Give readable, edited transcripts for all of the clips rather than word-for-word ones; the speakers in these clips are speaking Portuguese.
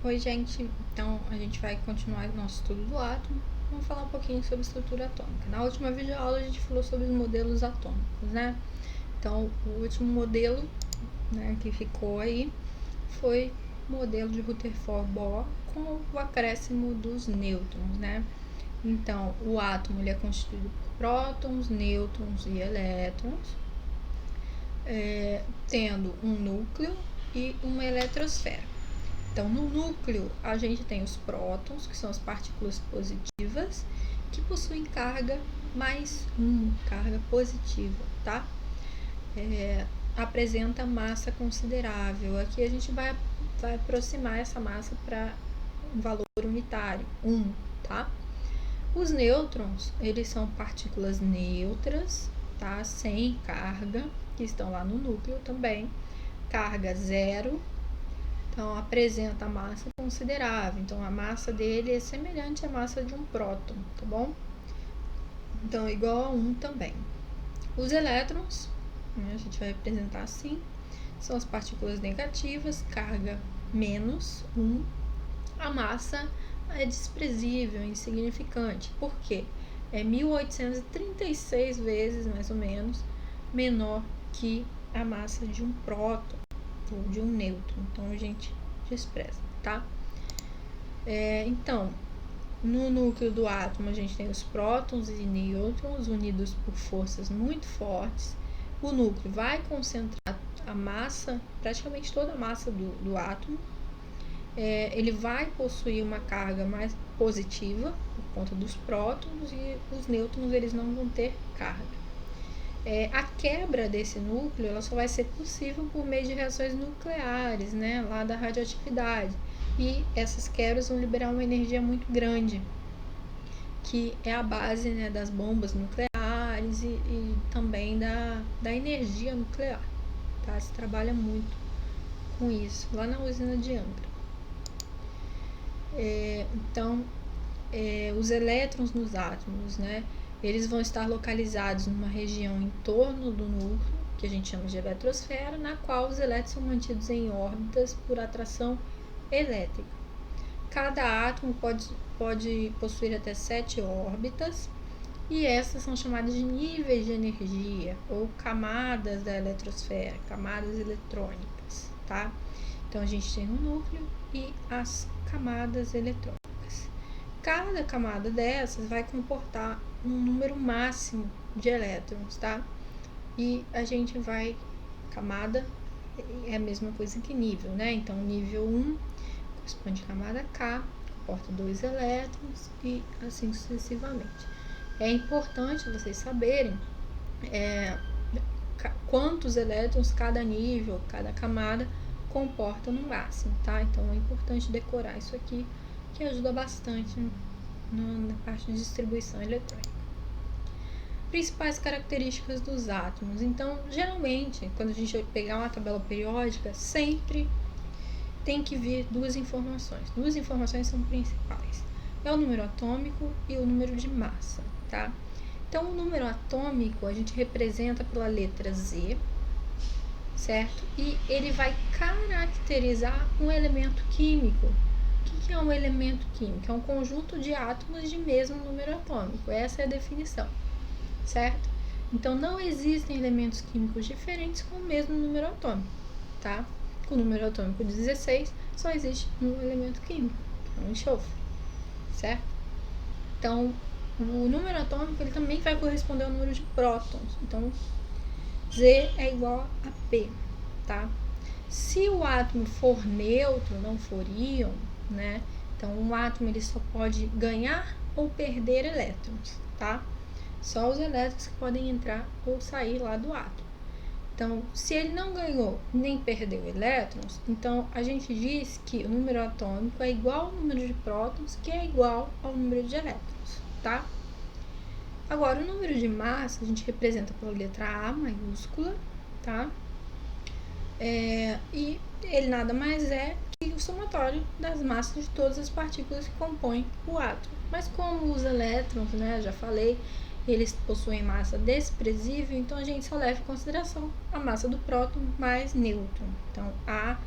Oi, gente. Então, a gente vai continuar o nosso estudo do átomo. Vamos falar um pouquinho sobre estrutura atômica. Na última videoaula, a gente falou sobre os modelos atômicos, né? Então, o último modelo, né, que ficou aí foi o modelo de Rutherford-Bohr com o acréscimo dos nêutrons, né? Então, o átomo ele é constituído por prótons, nêutrons e elétrons, tendo um núcleo e uma eletrosfera. Então, no núcleo, a gente tem os prótons, que são as partículas positivas, que possuem carga mais 1, carga positiva, tá? Apresenta massa considerável. Aqui a gente vai aproximar essa massa para um valor unitário, 1, tá? Os nêutrons, eles são partículas neutras, tá? Sem carga, que estão lá no núcleo também. Carga 0. Então, apresenta massa considerável. Então, a massa dele é semelhante à massa de um próton, tá bom? Então, igual a 1 também. Os elétrons, a gente vai representar assim, são as partículas negativas, carga menos 1. A massa é desprezível, insignificante. Por quê? É 1836 vezes, mais ou menos, menor que a massa de um próton ou de um nêutron. Então, a gente despreza, tá? Então, no núcleo do átomo, a gente tem os prótons e nêutrons unidos por forças muito fortes. O núcleo vai concentrar a massa, praticamente toda a massa do átomo. Ele vai possuir uma carga mais positiva por conta dos prótons, e os nêutrons eles não vão ter carga. A quebra desse núcleo ela só vai ser possível por meio de reações nucleares, né, lá da radioatividade. E essas quebras vão liberar uma energia muito grande, que é a base, né, das bombas nucleares e também da energia nuclear. Tá? Se trabalha muito com isso lá na usina de Angra. Então, os elétrons nos átomos, né, eles vão estar localizados numa região em torno do núcleo, que a gente chama de eletrosfera, na qual os elétrons são mantidos em órbitas por atração elétrica. Cada átomo pode possuir até 7 órbitas, e essas são chamadas de níveis de energia, ou camadas da eletrosfera, camadas eletrônicas, tá? Então, a gente tem o núcleo e as camadas eletrônicas. Cada camada dessas vai comportar um número máximo de elétrons, tá? E a gente vai... Camada é a mesma coisa que nível, né? Então, nível 1 corresponde à camada K, comporta 2 elétrons e assim sucessivamente. É importante vocês saberem quantos elétrons cada nível, cada camada comporta no máximo, tá? Então, é importante decorar isso aqui, que ajuda bastante na parte de distribuição eletrônica. Principais características dos átomos. Então, geralmente, quando a gente pegar uma tabela periódica, sempre tem que vir duas informações. Duas informações são principais. É o número atômico e o número de massa, tá? Então, o número atômico a gente representa pela letra Z, certo? E ele vai caracterizar um elemento químico. O que é um elemento químico? É um conjunto de átomos de mesmo número atômico. Essa é a definição, certo? Então, não existem elementos químicos diferentes com o mesmo número atômico, tá? Com o número atômico 16, só existe um elemento químico, que é o enxofre, certo? Então, o número atômico ele também vai corresponder ao número de prótons. Então, Z é igual a P, tá? Se o átomo for neutro, não for íon, né? Então, um átomo ele só pode ganhar ou perder elétrons, tá? Só os elétrons que podem entrar ou sair lá do átomo. Então, se ele não ganhou nem perdeu elétrons, então a gente diz que o número atômico é igual ao número de prótons, que é igual ao número de elétrons, tá? Agora, o número de massa a gente representa pela letra A maiúscula, tá? E ele nada mais é que o somatório das massas de todas as partículas que compõem o átomo. Mas como os elétrons, né, já falei, eles possuem massa desprezível, então a gente só leva em consideração a massa do próton mais nêutron. Então, A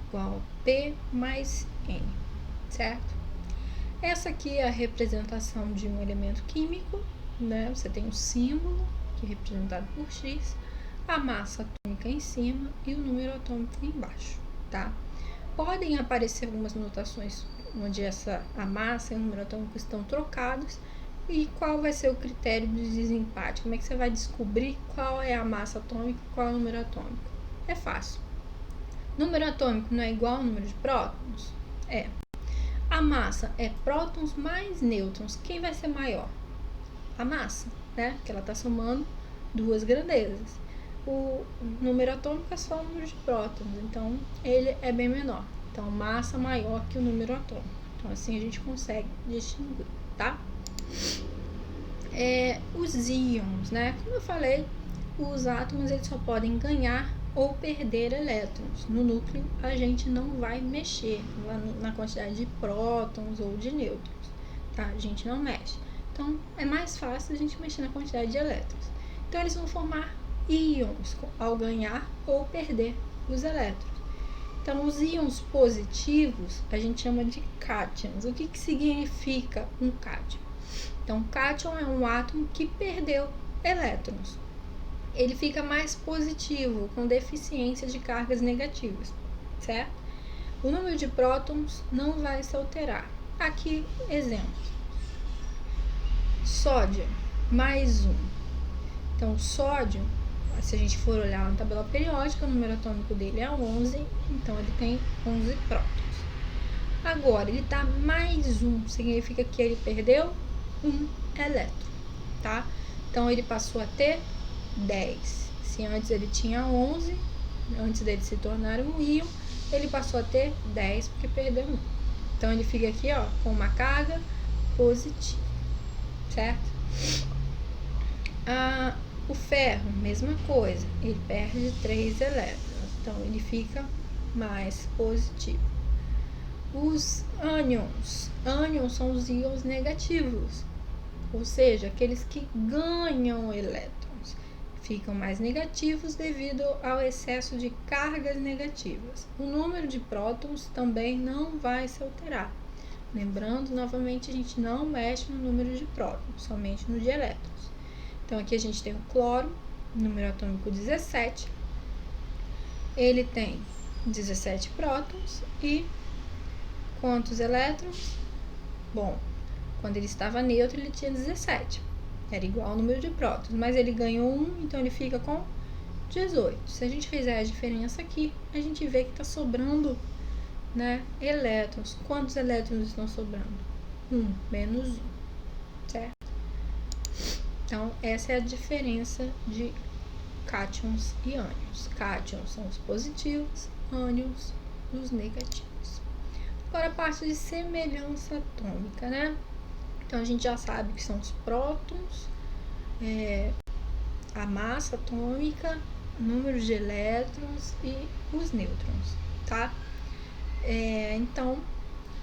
igual a P mais N, certo? Essa aqui é a representação de um elemento químico, né? Você tem um símbolo, que é representado por X, a massa atômica em cima e o número atômico embaixo, tá? Podem aparecer algumas notações onde a massa e o número atômico estão trocados. E qual vai ser o critério de desempate? Como é que você vai descobrir qual é a massa atômica e qual é o número atômico? É fácil. Número atômico não é igual ao número de prótons? É. A massa é prótons mais nêutrons. Quem vai ser maior? A massa, né? Porque ela está somando duas grandezas. O número atômico é só o número de prótons, então ele é bem menor. Então, massa maior que o número atômico. Então, assim a gente consegue distinguir, tá? Os íons, né? Como eu falei, os átomos eles só podem ganhar ou perder elétrons. No núcleo, a gente não vai mexer na quantidade de prótons ou de nêutrons, tá? A gente não mexe. Então, é mais fácil a gente mexer na quantidade de elétrons. Então, eles vão formar íons ao ganhar ou perder os elétrons. Então, os íons positivos a gente chama de cátions. O que significa um cátion? Então, cátion é um átomo que perdeu elétrons. Ele fica mais positivo, com deficiência de cargas negativas, certo? O número de prótons não vai se alterar. Aqui, exemplos. Sódio, mais 1. Então, sódio, se a gente for olhar na tabela periódica, o número atômico dele é 11, então ele tem 11 prótons. Agora, ele está mais 1, significa que ele perdeu um elétron, tá? Então, ele passou a ter 10. Se antes ele tinha 11, antes dele se tornar um íon, ele passou a ter 10 porque perdeu 1. Então, ele fica aqui, ó, com uma carga positiva, certo? O ferro, mesma coisa, ele perde 3 elétrons, então ele fica mais positivo. Os ânions são os íons negativos, ou seja, aqueles que ganham elétrons, ficam mais negativos devido ao excesso de cargas negativas. O número de prótons também não vai se alterar. Lembrando, novamente, a gente não mexe no número de prótons, somente no de elétrons. Então, aqui a gente tem o cloro, número atômico 17. Ele tem 17 prótons e quantos elétrons? Bom, quando ele estava neutro, ele tinha 17. Era igual ao número de prótons, mas ele ganhou 1, então ele fica com 18. Se a gente fizer a diferença aqui, a gente vê que está sobrando, né, elétrons. Quantos elétrons estão sobrando? 1 menos 1, certo? Então, essa é a diferença de cátions e ânions. Cátions são os positivos, ânions os negativos. Agora, a parte de semelhança atômica, né? Então, a gente já sabe que são os prótons, a massa atômica, número de elétrons e os nêutrons, tá? Então,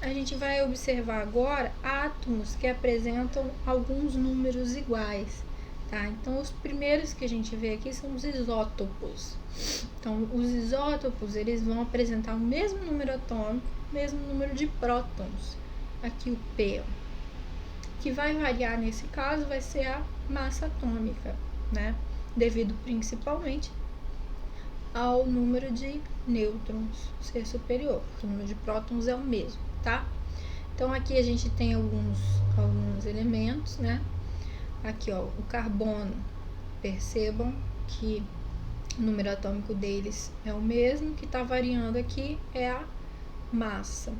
a gente vai observar agora átomos que apresentam alguns números iguais, tá? Então, os primeiros que a gente vê aqui são os isótopos. Então, os isótopos, eles vão apresentar o mesmo número atômico, mesmo número de prótons. Aqui o P. O que vai variar nesse caso vai ser a massa atômica, né? Devido principalmente ao número de nêutrons ser superior, porque o número de prótons é o mesmo, tá? Então, aqui a gente tem alguns elementos, né? Aqui, ó, o carbono, percebam que o número atômico deles é o mesmo, que está variando aqui é a massa.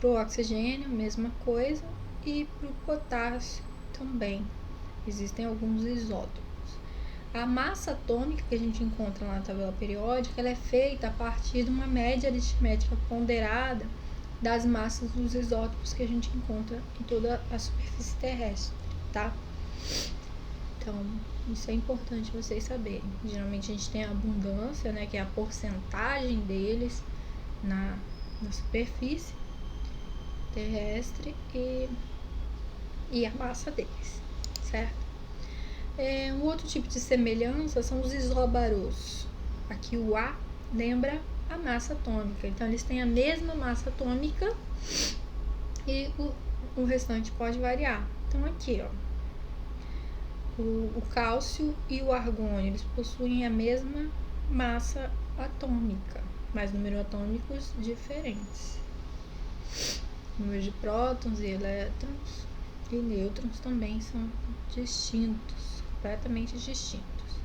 Para o oxigênio, mesma coisa, e para o potássio também. Existem alguns isótopos. A massa atômica que a gente encontra na tabela periódica, ela é feita a partir de uma média aritmética ponderada das massas dos isótopos que a gente encontra em toda a superfície terrestre, tá? Então, isso é importante vocês saberem. Geralmente a gente tem a abundância, né, que é a porcentagem deles na superfície terrestre e a massa deles, certo? Um outro tipo de semelhança são os isóbaros. Aqui o A lembra a massa atômica. Então, eles têm a mesma massa atômica e o restante pode variar. Então, aqui, ó, o cálcio e o argônio, eles possuem a mesma massa atômica, mas números atômicos diferentes. Números de prótons e elétrons e nêutrons também são distintos, completamente distintos,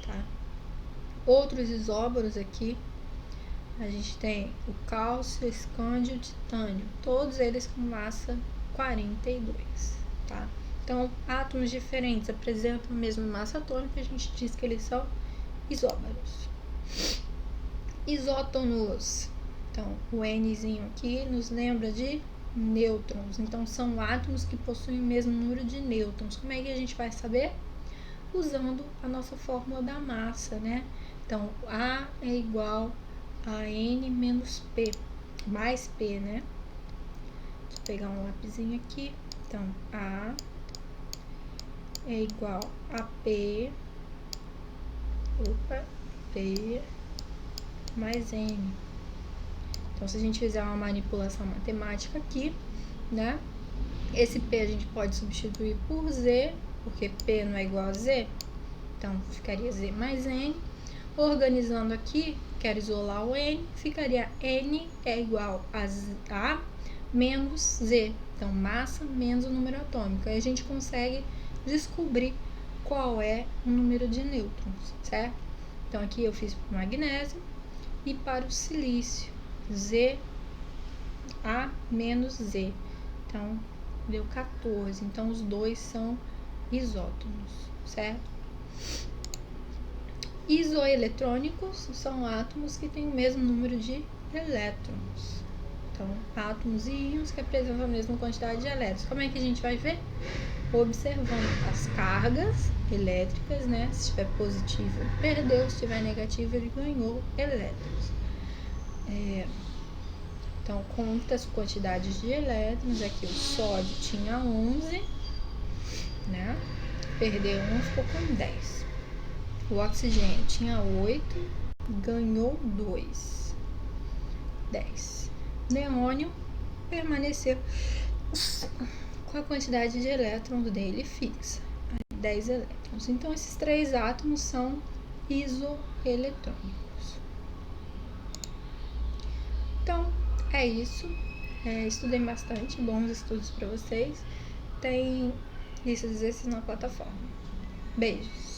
tá? Outros isóbaros aqui, a gente tem o cálcio, o escândio e o titânio, todos eles com massa 42, tá? Então, átomos diferentes apresentam a mesma massa atômica, a gente diz que eles são isóbaros. Isótonos. Então, o Nzinho aqui nos lembra de nêutrons. Então, são átomos que possuem o mesmo número de nêutrons. Como é que a gente vai saber? Usando a nossa fórmula da massa, né? Então, A é igual a N menos P, mais P, né? Deixa eu pegar um lapisinho aqui. Então, A é igual a P mais N. Então, se a gente fizer uma manipulação matemática aqui, né? Esse P a gente pode substituir por Z, porque P não é igual a Z. Então, ficaria Z mais N. Organizando aqui, quero isolar o N, ficaria N é igual a menos Z. Então, massa menos o número atômico. Aí a gente consegue descobrir qual é o número de nêutrons, certo? Então, aqui eu fiz para o magnésio e para o silício. Z, A menos Z. Então, deu 14. Então, os dois são isótonos, certo? Isoeletrônicos são átomos que têm o mesmo número de elétrons. Então, átomos e íons que apresentam a mesma quantidade de elétrons. Como é que a gente vai ver? Observando as cargas elétricas, né? Se estiver positivo, ele perdeu. Se estiver negativo, ele ganhou elétrons. Então, quantas quantidades de elétrons? Aqui o sódio tinha 11, né? Perdeu 1, ficou com 10. O oxigênio tinha 8, ganhou 2, 10. Neônio permaneceu com a quantidade de elétrons dele fixa, 10 elétrons. Então, esses três átomos são isoeletrônicos. Então, é isso. Estudem bastante, bons estudos para vocês. Tem lista de exercícios na plataforma. Beijos!